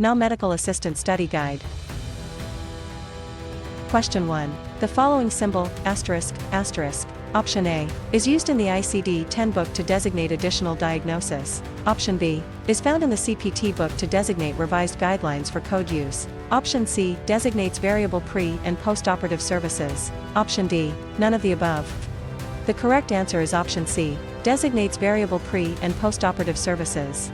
NHA Medical Assistant Study Guide. Question 1. The following symbol, asterisk, asterisk, option A, is used in the ICD-10 book to designate additional diagnosis. Option B, is found in the CPT book to designate revised guidelines for code use. Option C, designates variable pre- and post-operative services. Option D, none of the above. The correct answer is option C, designates variable pre- and post-operative services.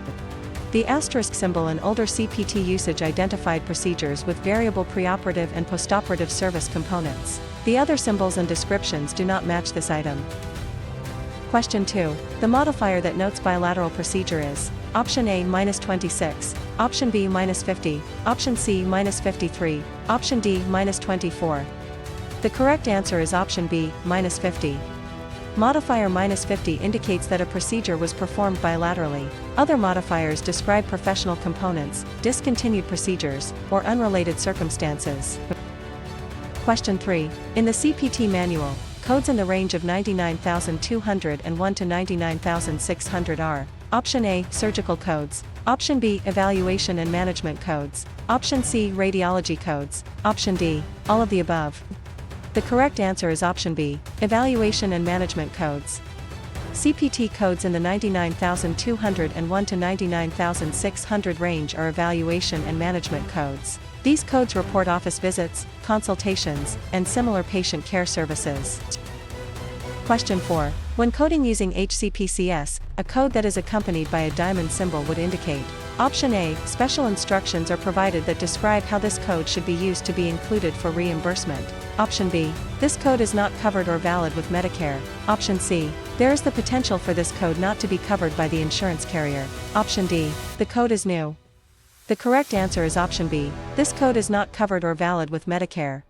The asterisk symbol in older CPT usage identified procedures with variable preoperative and postoperative service components. The other symbols and descriptions do not match this item. Question 2. The modifier that notes bilateral procedure is option A -26, option B -50, option C -53, option D -24. The correct answer is option B, -50. Modifier -50 indicates that a procedure was performed bilaterally. Other modifiers describe professional components, discontinued procedures, or unrelated circumstances. Question 3. In the CPT manual, codes in the range of 99,201 to 99,600 are option A, surgical codes, option B, evaluation and management codes, option C, radiology codes, option D, all of the above. The correct answer is option B, evaluation and management codes. CPT codes in the 99,201 to 99,600 range are evaluation and management codes. These codes report office visits, consultations, and similar patient care services. Question 4. When coding using HCPCS, a code that is accompanied by a diamond symbol would indicate option A, special instructions are provided that describe how this code should be used to be included for reimbursement. Option B, this code is not covered or valid with Medicare. Option C, there is the potential for this code not to be covered by the insurance carrier. Option D, the code is new. The correct answer is option B, this code is not covered or valid with Medicare.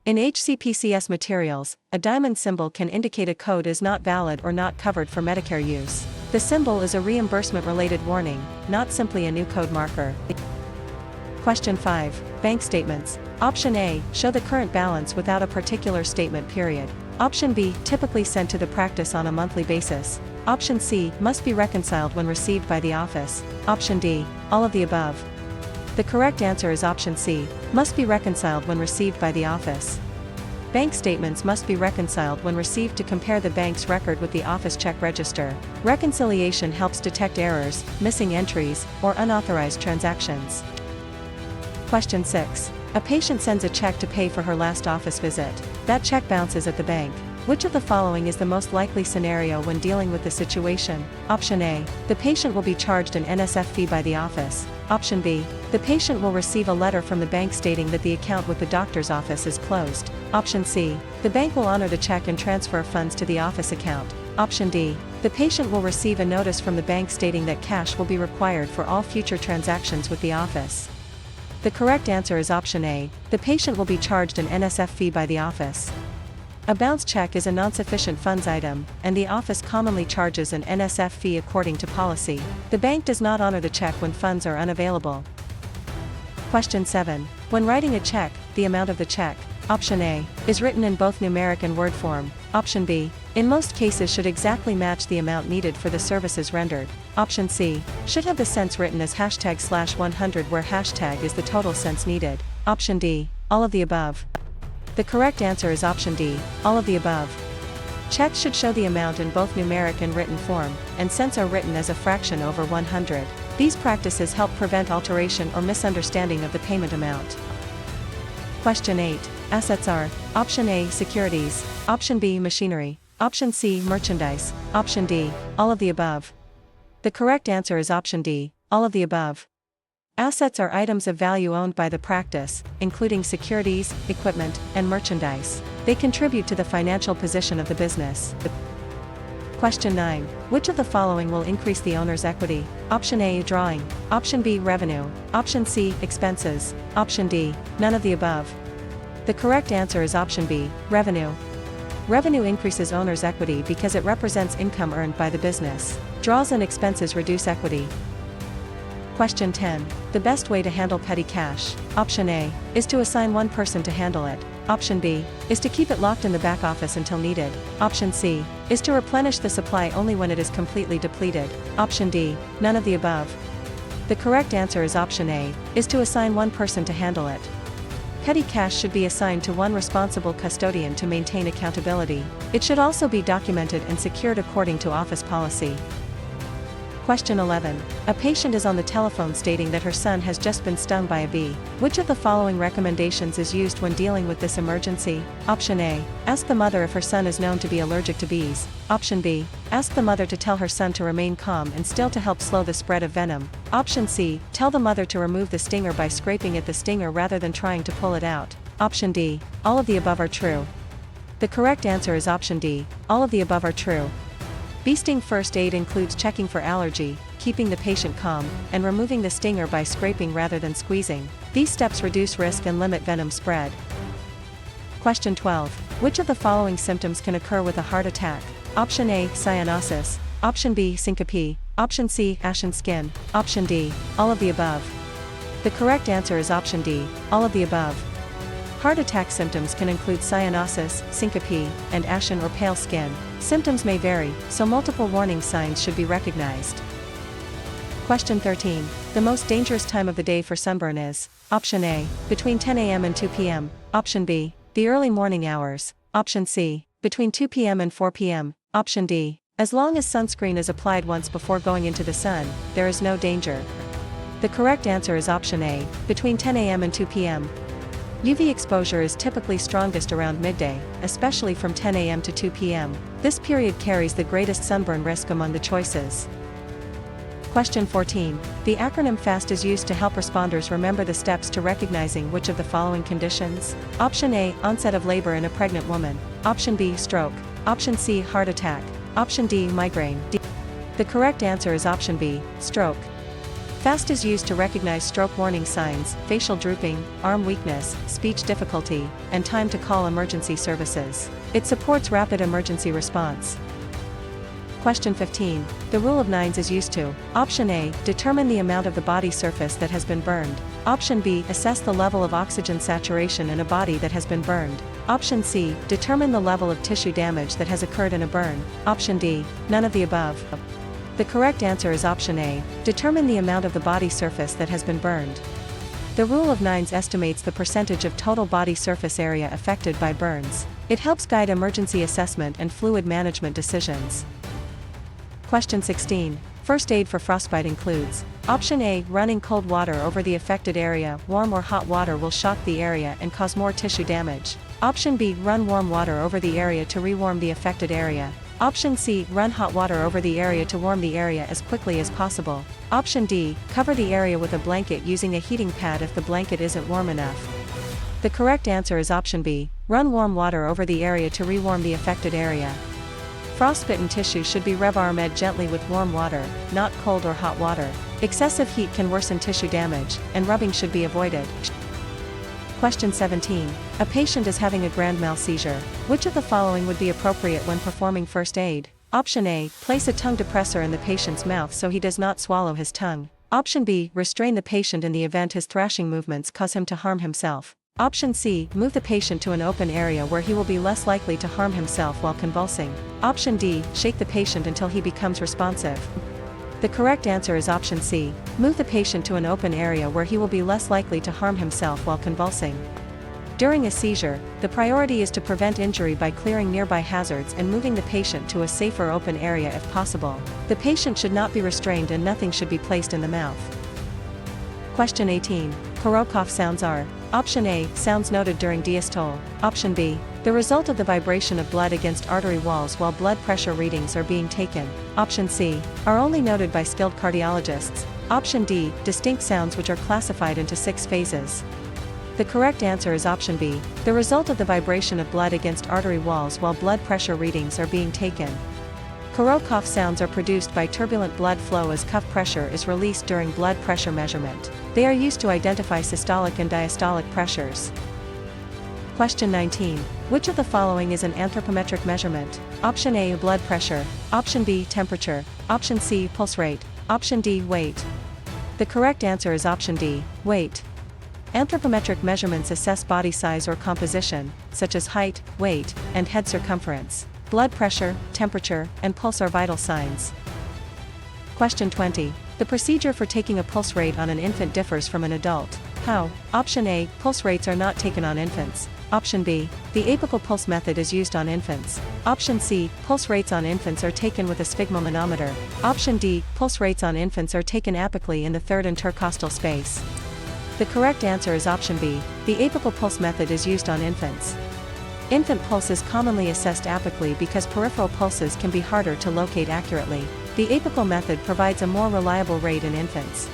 In HCPCS materials, a diamond symbol can indicate a code is not valid or not covered for Medicare use. The symbol is a reimbursement-related warning, not simply a new code marker. Question 5. Bank statements. Option A, show the current balance without a particular statement period. Option B, typically sent to the practice on a monthly basis. Option C, must be reconciled when received by the office. Option D, all of the above. The correct answer is option C, must be reconciled when received by the office. Bank statements must be reconciled when received to compare the bank's record with the office check register. Reconciliation helps detect errors, missing entries, or unauthorized transactions. Question 6. A patient sends a check to pay for her last office visit. That check bounces at the bank. Which of the following is the most likely scenario when dealing with the situation? Option A, the patient will be charged an NSF fee by the office. Option B, the patient will receive a letter from the bank stating that the account with the doctor's office is closed. Option C, the bank will honor the check and transfer funds to the office account. Option D, the patient will receive a notice from the bank stating that cash will be required for all future transactions with the office. The correct answer is option A, the patient will be charged an NSF fee by the office. A bounce check is a non-sufficient funds item, and the office commonly charges an NSF fee according to policy. The bank does not honor the check when funds are unavailable. Question 7. When writing a check, the amount of the check, option A, is written in both numeric and word form. Option B, in most cases should exactly match the amount needed for the services rendered. Option C, should have the cents written as #/100 where hashtag is the total cents needed. Option D, all of the above. The correct answer is option D, all of the above. Checks should show the amount in both numeric and written form, and cents are written as a fraction over 100. These practices help prevent alteration or misunderstanding of the payment amount. Question 8. Assets are option A, securities, option B, machinery, option C, merchandise, option D, all of the above. The correct answer is option D, all of the above. Assets are items of value owned by the practice, including securities, equipment, and merchandise. They contribute to the financial position of the business. Question 9. Which of the following will increase the owner's equity? Option A, drawing. Option B, revenue. Option C, expenses. Option D, none of the above. The correct answer is option B, revenue. Revenue increases owner's equity because it represents income earned by the business. Draws and expenses reduce equity. Question 10. The best way to handle petty cash. Option A, is to assign one person to handle it. Option B, is to keep it locked in the back office until needed. Option C, is to replenish the supply only when it is completely depleted. Option D, none of the above. The correct answer is option A, is to assign one person to handle it. Petty cash should be assigned to one responsible custodian to maintain accountability. It should also be documented and secured according to office policy. Question 11. A patient is on the telephone stating that her son has just been stung by a bee. Which of the following recommendations is used when dealing with this emergency? Option A. Ask the mother if her son is known to be allergic to bees. Option B. Ask the mother to tell her son to remain calm and still to help slow the spread of venom. Option C. Tell the mother to remove the stinger by scraping at the stinger rather than trying to pull it out. Option D. All of the above are true. The correct answer is option D. All of the above are true. Bee sting first aid includes checking for allergy, keeping the patient calm, and removing the stinger by scraping rather than squeezing. These steps reduce risk and limit venom spread. Question 12. Which of the following symptoms can occur with a heart attack? Option A. Cyanosis. Option B. Syncope. Option C. Ashen skin. Option D. All of the above. The correct answer is option D. All of the above. Heart attack symptoms can include cyanosis, syncope, and ashen or pale skin. Symptoms may vary, so multiple warning signs should be recognized. Question 13. The most dangerous time of the day for sunburn is: Option A. Between 10 a.m. and 2 p.m. Option B. The early morning hours. Option C. Between 2 p.m. and 4 p.m. Option D. As long as sunscreen is applied once before going into the sun, there is no danger. The correct answer is option A. Between 10 a.m. and 2 p.m. UV exposure is typically strongest around midday, especially from 10 a.m. to 2 p.m. This period carries the greatest sunburn risk among the choices. Question 14. The acronym FAST is used to help responders remember the steps to recognizing which of the following conditions? Option A. Onset of labor in a pregnant woman. Option B. Stroke. Option C. Heart attack. Option D. Migraine. The correct answer is option B. Stroke. FAST is used to recognize stroke warning signs, facial drooping, arm weakness, speech difficulty, and time to call emergency services. It supports rapid emergency response. Question 15. The rule of nines is used to: Option A. Determine the amount of the body surface that has been burned. Option B. Assess the level of oxygen saturation in a body that has been burned. Option C. Determine the level of tissue damage that has occurred in a burn. Option D. None of the above. The correct answer is option A. Determine the amount of the body surface that has been burned. The rule of nines estimates the percentage of total body surface area affected by burns. It helps guide emergency assessment and fluid management decisions. Question 16. First aid for frostbite includes: Option A. Running cold water over the affected area. Warm or hot water will shock the area and cause more tissue damage. Option B. Run warm water over the area to rewarm the affected area. Option C. Run hot water over the area to warm the area as quickly as possible. Option D. Cover the area with a blanket using a heating pad if the blanket isn't warm enough. The correct answer is option B. Run warm water over the area to rewarm the affected area. Frostbitten tissue should be rubbed gently with warm water, not cold or hot water. Excessive heat can worsen tissue damage, and rubbing should be avoided. Question 17. A patient is having a grand mal seizure. Which of the following would be appropriate when performing first aid? Option A. Place a tongue depressor in the patient's mouth so he does not swallow his tongue. Option B. Restrain the patient in the event his thrashing movements cause him to harm himself. Option C. Move the patient to an open area where he will be less likely to harm himself while convulsing. Option D. Shake the patient until he becomes responsive. The correct answer is option C. Move the patient to an open area where he will be less likely to harm himself while convulsing. During a seizure, the priority is to prevent injury by clearing nearby hazards and moving the patient to a safer open area if possible. The patient should not be restrained and nothing should be placed in the mouth. Question 18. Korotkov sounds are: Option A. Sounds noted during diastole. Option B. The result of the vibration of blood against artery walls while blood pressure readings are being taken. Option C. Are only noted by skilled cardiologists. Option D. Distinct sounds which are classified into 6 phases. The correct answer is option B. The result of the vibration of blood against artery walls while blood pressure readings are being taken. Korotkov sounds are produced by turbulent blood flow as cuff pressure is released during blood pressure measurement. They are used to identify systolic and diastolic pressures. Question 19. Which of the following is an anthropometric measurement? Option A. Blood pressure. Option B. Temperature. Option C. Pulse rate. Option D. Weight. The correct answer is option D. Weight. Anthropometric measurements assess body size or composition, such as height, weight, and head circumference. Blood pressure, temperature, and pulse are vital signs. Question 20. The procedure for taking a pulse rate on an infant differs from an adult. How? Option A, pulse rates are not taken on infants. Option B, the apical pulse method is used on infants. Option C, pulse rates on infants are taken with a sphygmomanometer. Option D, pulse rates on infants are taken apically in the third intercostal space. The correct answer is option B, the apical pulse method is used on infants. Infant pulse is commonly assessed apically because peripheral pulses can be harder to locate accurately. The apical method provides a more reliable rate in infants.